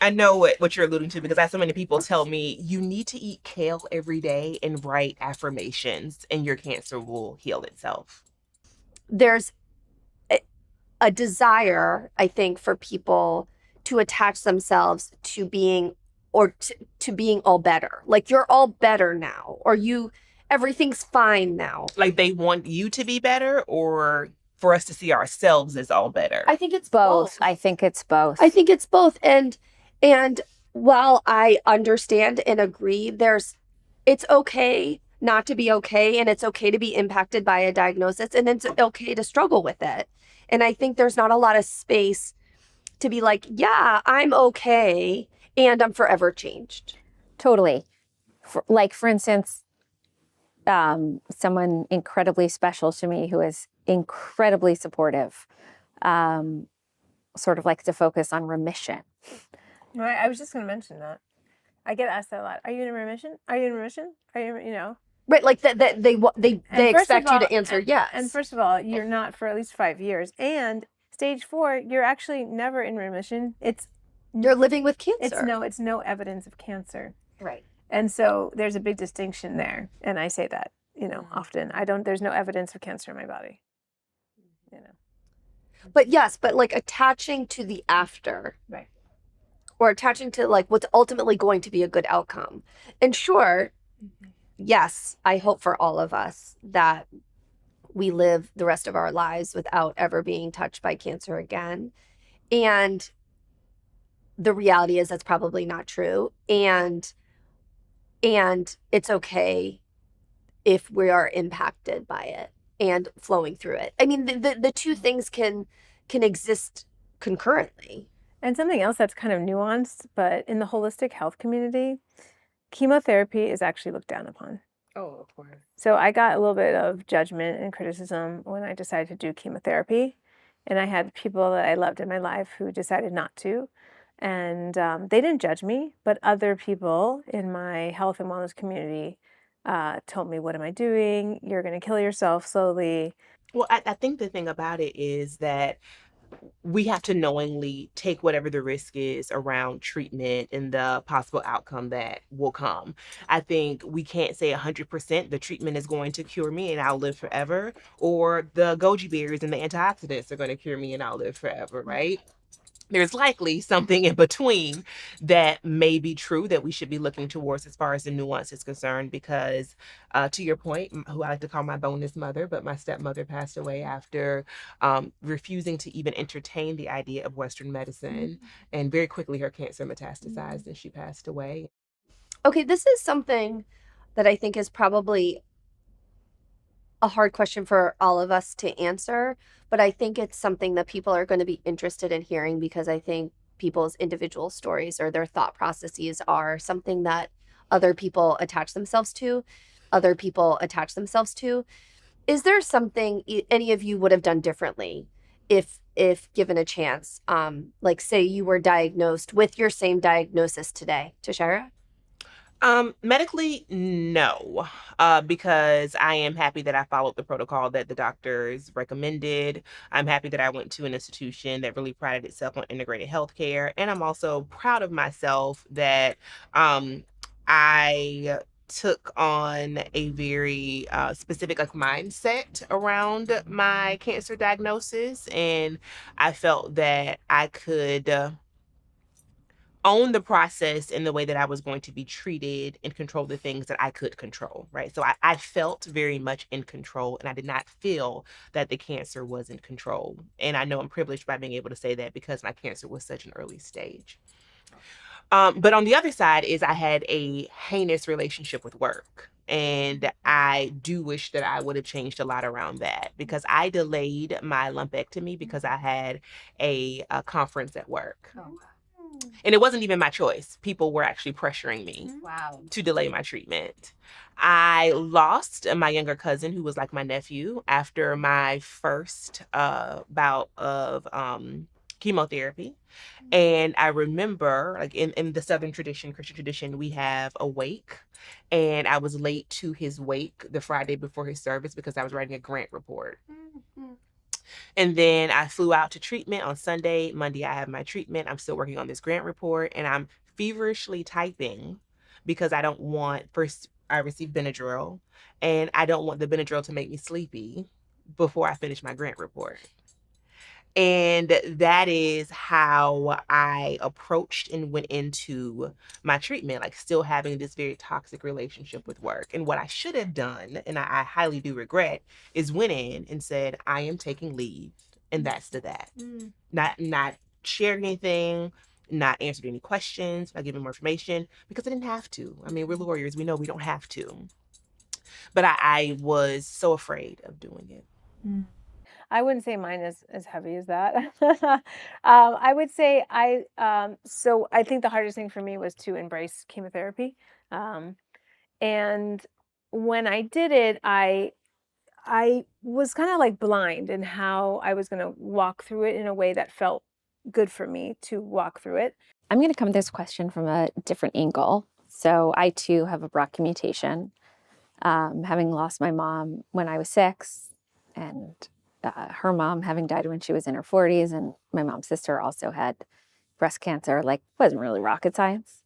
I know what you're alluding to, because I have so many people tell me you need to eat kale every day and write affirmations and your cancer will heal itself. There's a desire, I think, for people to attach themselves to being, or to being all better. Like you're all better now, or everything's fine now. Like they want you to be better, or for us to see ourselves as all better. I think it's both. I think it's both. I think it's both. And while I understand and agree, it's okay not to be okay, and it's okay to be impacted by a diagnosis, and it's okay to struggle with it. And I think there's not a lot of space to be like, yeah, I'm okay and I'm forever changed. Totally. For instance, someone incredibly special to me who is incredibly supportive, sort of likes to focus on remission. Right. I was just going to mention that. I get asked that a lot. Are you in remission? Are you in remission? Are you, Right, like that they expect you to answer yes. And first of all, you're not for at least 5 years. And stage 4, you're actually never in remission. You're living with cancer. It's no evidence of cancer. Right. And so there's a big distinction there. And I say that, often. There's no evidence of cancer in my body. But yes, but like attaching to the after. Right. Or attaching to like what's ultimately going to be a good outcome. And sure, yes, I hope for all of us that we live the rest of our lives without ever being touched by cancer again. And the reality is that's probably not true. And it's okay if we are impacted by it and flowing through it. I mean, the two things can exist concurrently. And something else that's kind of nuanced, but in the holistic health community, chemotherapy is actually looked down upon. Oh, of course. So I got a little bit of judgment and criticism when I decided to do chemotherapy. And I had people that I loved in my life who decided not to. And they didn't judge me, but other people in my health and wellness community told me, what am I doing? You're going to kill yourself slowly. Well, I think the thing about it is that we have to knowingly take whatever the risk is around treatment and the possible outcome that will come. I think we can't say 100% the treatment is going to cure me and I'll live forever, or the goji berries and the antioxidants are going to cure me and I'll live forever, right? there's likely something in between that may be true that we should be looking towards as far as the nuance is concerned. Because to your point, who I like to call my bonus mother, but my stepmother passed away after refusing to even entertain the idea of Western medicine. And very quickly her cancer metastasized and she passed away. Okay, this is something that I think is probably a hard question for all of us to answer, but I think it's something that people are going to be interested in hearing, because I think people's individual stories or their thought processes are something that other people attach themselves to. Other people attach themselves to. Is there something any of you would have done differently if given a chance? Like, say you were diagnosed with your same diagnosis today, Tashira? Medically, no, because I am happy that I followed the protocol that the doctors recommended. I'm happy that I went to an institution that really prided itself on integrated healthcare. And I'm also proud of myself that I took on a very specific like mindset around my cancer diagnosis. And I felt that I could own the process in the way that I was going to be treated and control the things that I could control, right? So I felt very much in control, and I did not feel that the cancer was in control. And I know I'm privileged by being able to say that because my cancer was such an early stage. But on the other side is I had a heinous relationship with work. And I do wish that I would have changed a lot around that, because I delayed my lumpectomy because I had a conference at work. Oh, And it wasn't even my choice. People were actually pressuring me wow. to delay my treatment. I lost my younger cousin, who was like my nephew, after my first bout of chemotherapy. And I remember, like in the Southern tradition, Christian tradition, we have a wake. And I was late to his wake the Friday before his service because I was writing a grant report. And then I flew out to treatment on Sunday. Monday, I have my treatment. I'm still working on this grant report, and I'm feverishly typing because I don't want, first, I received Benadryl, and I don't want the Benadryl to make me sleepy before I finish my grant report. And that is how I approached and went into my treatment, like still having this very toxic relationship with work. And what I should have done, and I highly do regret, is went in and said, I am taking leave. And that's that. Not shared anything, not answered any questions, not giving more information, because I didn't have to. I mean, we're lawyers, we know we don't have to. But I was so afraid of doing it. I wouldn't say mine is as heavy as that. I would say so I think the hardest thing for me was to embrace chemotherapy. And when I did it, I was kind of like blind in how I was going to walk through it in a way that felt good for me to walk through it. I'm going to come to this question from a different angle. So I too have a BRCA mutation, having lost my mom when I was 6, and her mom having died when she was in her 40s, and my mom's sister also had breast cancer. Like, wasn't really rocket science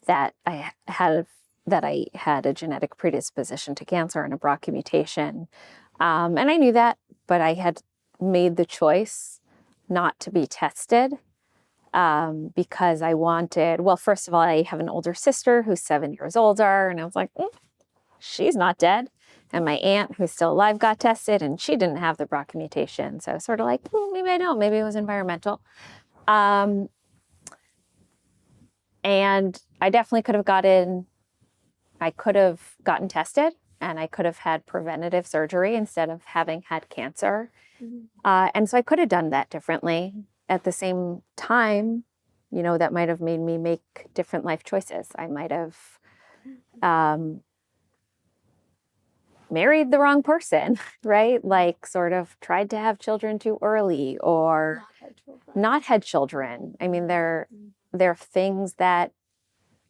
that I had a genetic predisposition to cancer and a BRCA mutation, and I knew that, but I had made the choice not to be tested. Because I wanted, well, first of all, I have an older sister who's 7 years older, and I was like, she's not dead. And my aunt, who's still alive, got tested, and she didn't have the BRCA mutation. So I was sort of like, maybe I don't. Maybe it was environmental. And I definitely could have gotten tested, and I could have had preventative surgery instead of having had cancer. And so I could have done that differently. At the same time, that might have made me make different life choices. I might have married the wrong person, right? Like, sort of tried to have children too early, or not had children. I mean, there are things that,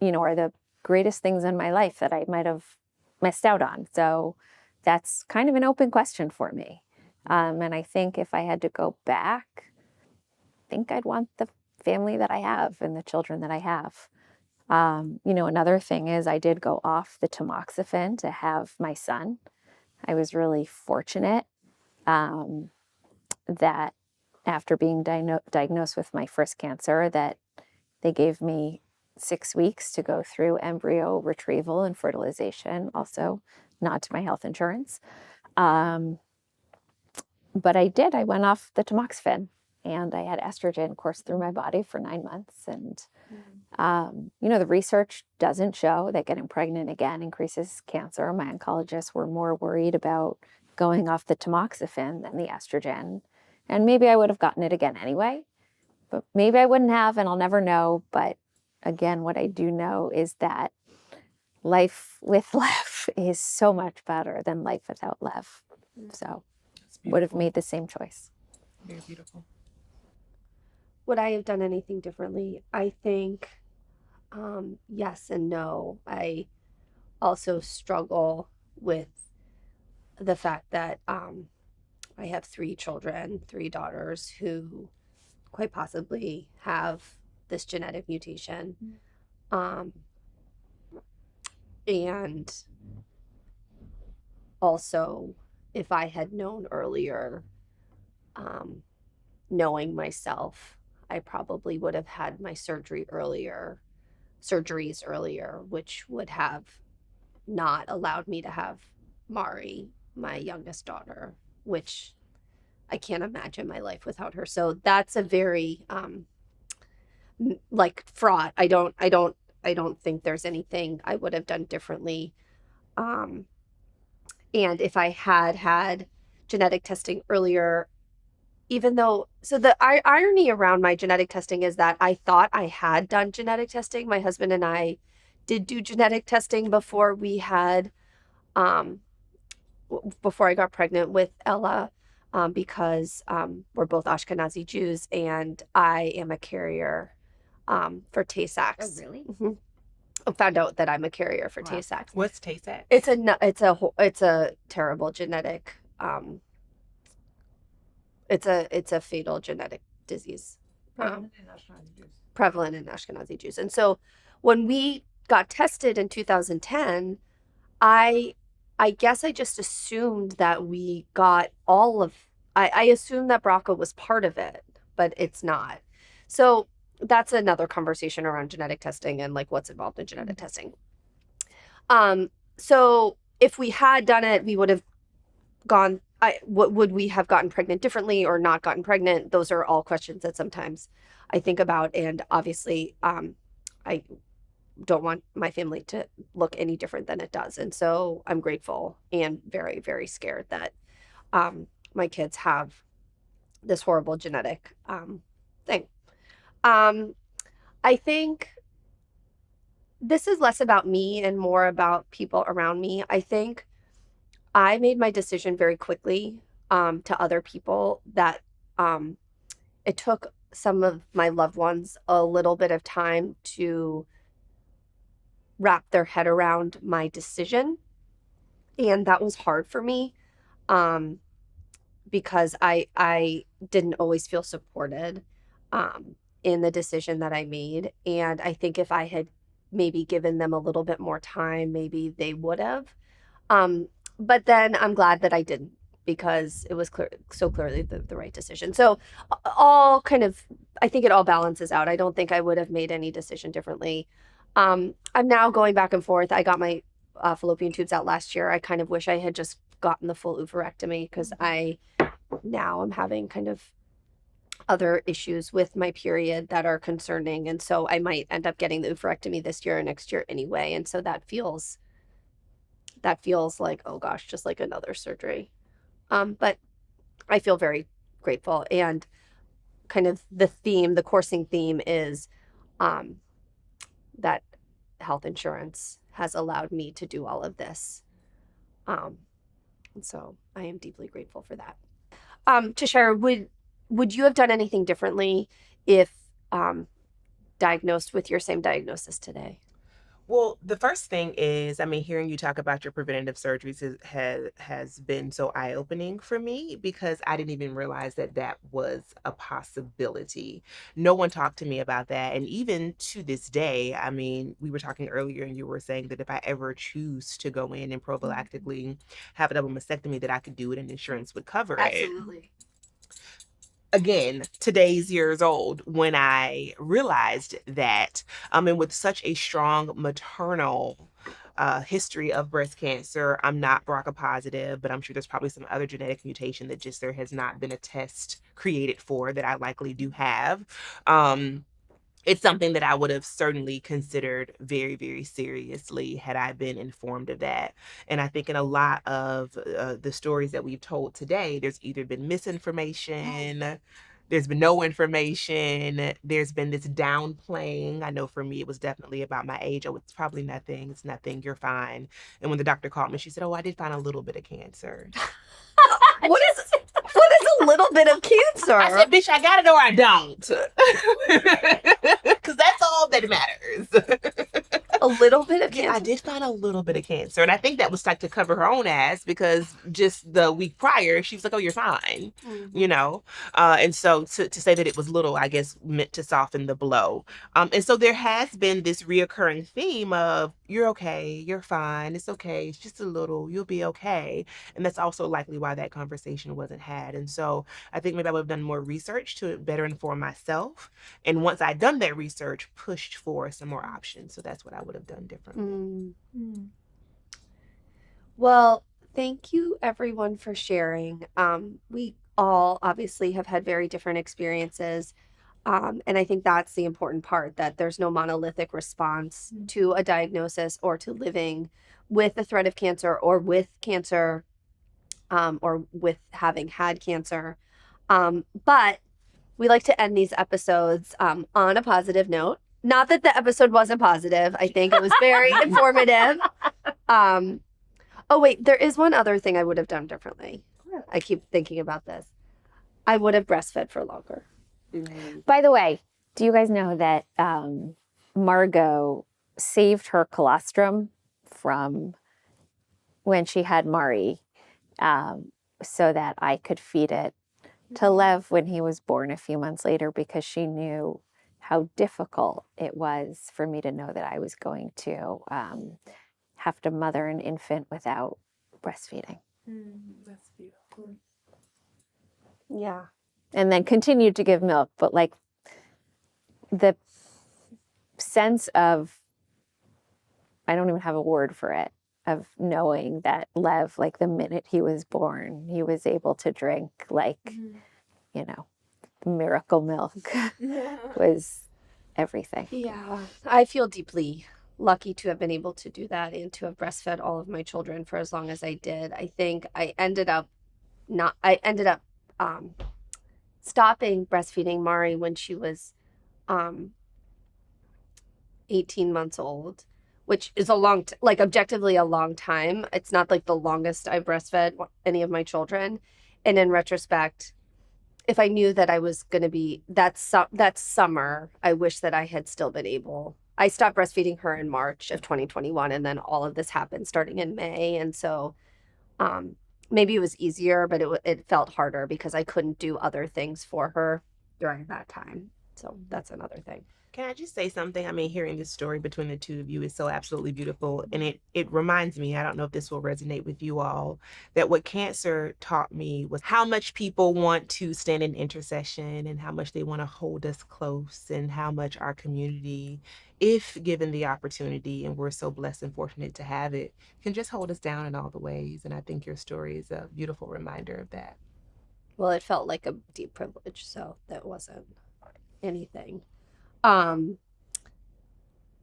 are the greatest things in my life that I might have missed out on. So that's kind of an open question for me. And I think if I had to go back, I think I'd want the family that I have and the children that I have. Another thing is I did go off the tamoxifen to have my son. I was really fortunate that after being diagnosed with my first cancer that they gave me 6 weeks to go through embryo retrieval and fertilization, also not to my health insurance. But I did. I went off the tamoxifen, and I had estrogen course through my body for 9 months. And, the research doesn't show that getting pregnant again increases cancer. My oncologists were more worried about going off the tamoxifen than the estrogen. And maybe I would have gotten it again anyway, but maybe I wouldn't have, and I'll never know. But again, what I do know is that life with Lev is so much better than life without Lev. So would have made the same choice. Very beautiful. Would I have done anything differently? I think yes and no. I also struggle with the fact that I have 3 children, 3 daughters who quite possibly have this genetic mutation. And also, if I had known earlier, knowing myself, I probably would have had my surgeries earlier, which would have not allowed me to have Mari, my youngest daughter, which I can't imagine my life without her. So that's a very fraught. I don't think there's anything I would have done differently. And if I had genetic testing earlier, even though, so the irony around my genetic testing is that I thought I had done genetic testing. My husband and I did do genetic testing before we had, before I got pregnant with Ella, because we're both Ashkenazi Jews and I am a carrier for Tay-Sachs. Oh, really? Mm-hmm. I found out that I'm a carrier for Tay-Sachs. What's Tay-Sachs? It's a terrible genetic. It's a fatal genetic disease. Prevalent in Ashkenazi Jews. And so when we got tested in 2010, I guess I just assumed that we got all of, I assumed that BRCA was part of it, but it's not. So that's another conversation around genetic testing and like what's involved in genetic testing. So if we had done it, we would have gone, would we have gotten pregnant differently or not gotten pregnant? Those are all questions that sometimes I think about. And obviously, I don't want my family to look any different than it does. And so I'm grateful and very, very scared that my kids have this horrible genetic thing. I think this is less about me and more about people around me. I think I made my decision very quickly to other people that it took some of my loved ones a little bit of time to wrap their head around my decision. And that was hard for me because I didn't always feel supported in the decision that I made. And I think if I had maybe given them a little bit more time, maybe they would have. But then I'm glad that I didn't, because it was clearly the right decision. So all kind of, I think it all balances out. I don't think I would have made any decision differently. I'm now going back and forth. I got my fallopian tubes out last year. I kind of wish I had just gotten the full oophorectomy, because now I'm having kind of other issues with my period that are concerning. And so I might end up getting the oophorectomy this year or next year anyway. And so that feels like, oh gosh, just like another surgery. But I feel very grateful. And kind of the coursing theme is that health insurance has allowed me to do all of this. And so I am deeply grateful for that. Tashira, would you have done anything differently if diagnosed with your same diagnosis today? Well, the first thing is, hearing you talk about your preventative surgeries has been so eye-opening for me, because I didn't even realize that was a possibility. No one talked to me about that. And even to this day, we were talking earlier and you were saying that if I ever choose to go in and prophylactically have a double mastectomy, that I could do it and insurance would cover it. Absolutely. again, today's years old when I realized that, and with such a strong maternal history of breast cancer, I'm not BRCA positive, but I'm sure there's probably some other genetic mutation that just there has not been a test created for that I likely do have. It's something that I would have certainly considered very, very seriously had I been informed of that. And I think in a lot of the stories that we've told today, there's either been misinformation, there's been no information, there's been this downplaying. I know for me, it was definitely about my age. Oh, it's probably nothing. It's nothing. You're fine. And when the doctor called me, she said, oh, I did find a little bit of cancer. What is a little bit of cancer? I said, bitch, I got it or I don't. Because that's all that matters. A little bit of Yeah, I cancer. did find a little bit of cancer. And I think that was like to cover her own ass because just the week prior, she was like, oh, you're fine. You know? And so to say that it was little, I guess, meant to soften the blow. And so there has been this reoccurring theme of, you're okay, you're fine, it's okay, it's just a little, you'll be okay. And that's also likely why that conversation wasn't had. And so I think maybe I would have done more research to better inform myself. And once I'd done that research, pushed for some more options. So that's what I would have done differently. Well, thank you everyone for sharing. We all obviously have had very different experiences. And I think that's the important part, that there's no monolithic response to a diagnosis or to living with the threat of cancer or with cancer, or with having had cancer. But we like to end these episodes on a positive note. Not that the episode wasn't positive. I think it was very informative. Oh, wait, there is one other thing I would have done differently. I keep thinking about this. I would have breastfed for longer. By the way, do you guys know that Margo saved her colostrum from when she had Mari, so that I could feed it to Lev when he was born a few months later, because she knew how difficult it was for me to know that I was going to have to mother an infant without breastfeeding. That's beautiful. Yeah. And then continued to give milk, but like the sense of, I don't even have a word for it, of knowing that Lev, like the minute he was born, he was able to drink like, you know, miracle milk was everything. Yeah. I feel deeply lucky to have been able to do that and to have breastfed all of my children for as long as I did. I think I ended up stopping breastfeeding Mari when she was 18 months old, which is a long, like objectively a long time. It's not like the longest I breastfed any of my children. And in retrospect, if I knew that I was going to be that summer, I wish that I had still been able. I stopped breastfeeding her in March of 2021, and then all of this happened starting in May. And so maybe it was easier, but it felt harder because I couldn't do other things for her during that time. So that's another thing. Can I just say something? I mean, hearing this story between the two of you is so absolutely beautiful. And it reminds me, I don't know if this will resonate with you all, that what cancer taught me was how much people want to stand in intercession and how much they want to hold us close, and how much our community, if given the opportunity, and we're so blessed and fortunate to have it, can just hold us down in all the ways. And I think your story is a beautiful reminder of that. Well, it felt like a deep privilege, so that wasn't anything.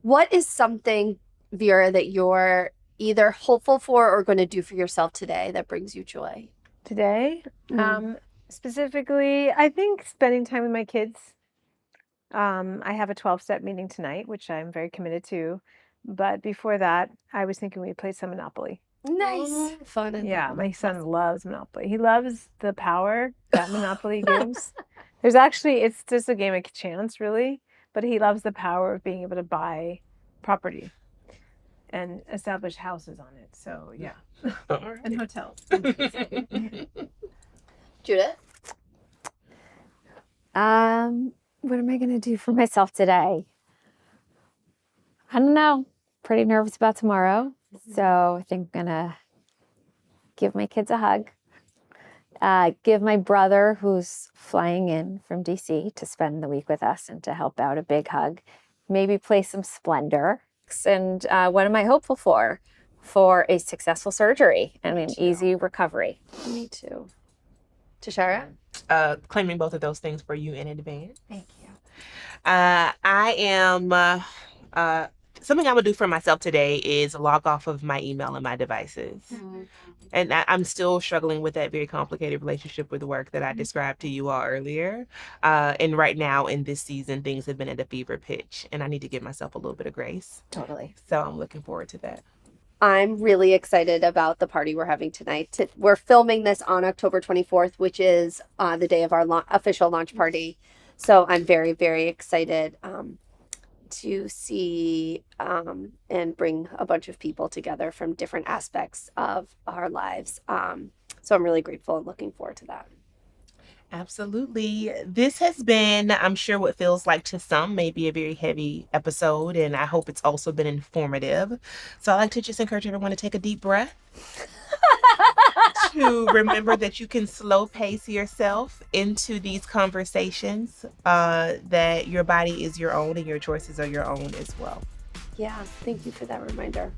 What is something, Vera, that you're either hopeful for or going to do for yourself today that brings you joy? Today, specifically, I think spending time with my kids. I have a 12-step meeting tonight, which I'm very committed to. But before that, I was thinking we'd play some Monopoly. Nice. Fun. Yeah, my son loves Monopoly. He loves the power that Monopoly gives. There's actually, it's just a game of chance, really, but he loves the power of being able to buy property and establish houses on it. So, yeah. And hotels. Judith? What am I going to do for myself today? I don't know. Pretty nervous about tomorrow. So I think I'm going to give my kids a hug, Give my brother, who's flying in from DC to spend the week with us and to help out, a big hug. Maybe play some Splendor. And what am I hopeful for? For a successful surgery and an easy recovery. Me too. Tashira? Claiming both of those things for you in advance. Thank you. I am something I'm gonna do for myself today is log off of my email and my devices. And I'm still struggling with that very complicated relationship with work that I described to you all earlier. And right now in this season, things have been at a fever pitch, and I need to give myself a little bit of grace. Totally. So I'm looking forward to that. I'm really excited about the party we're having tonight. We're filming this on October 24th, which is the day of our official launch party. So I'm very, very excited to see and bring a bunch of people together from different aspects of our lives. So I'm really grateful and looking forward to that. Absolutely. This has been, I'm sure, what feels like to some maybe a very heavy episode, and I hope it's also been informative. So I like to just encourage everyone to take a deep breath, to remember that you can slow pace yourself into these conversations, that your body is your own and your choices are your own as well. Yeah, thank you for that reminder.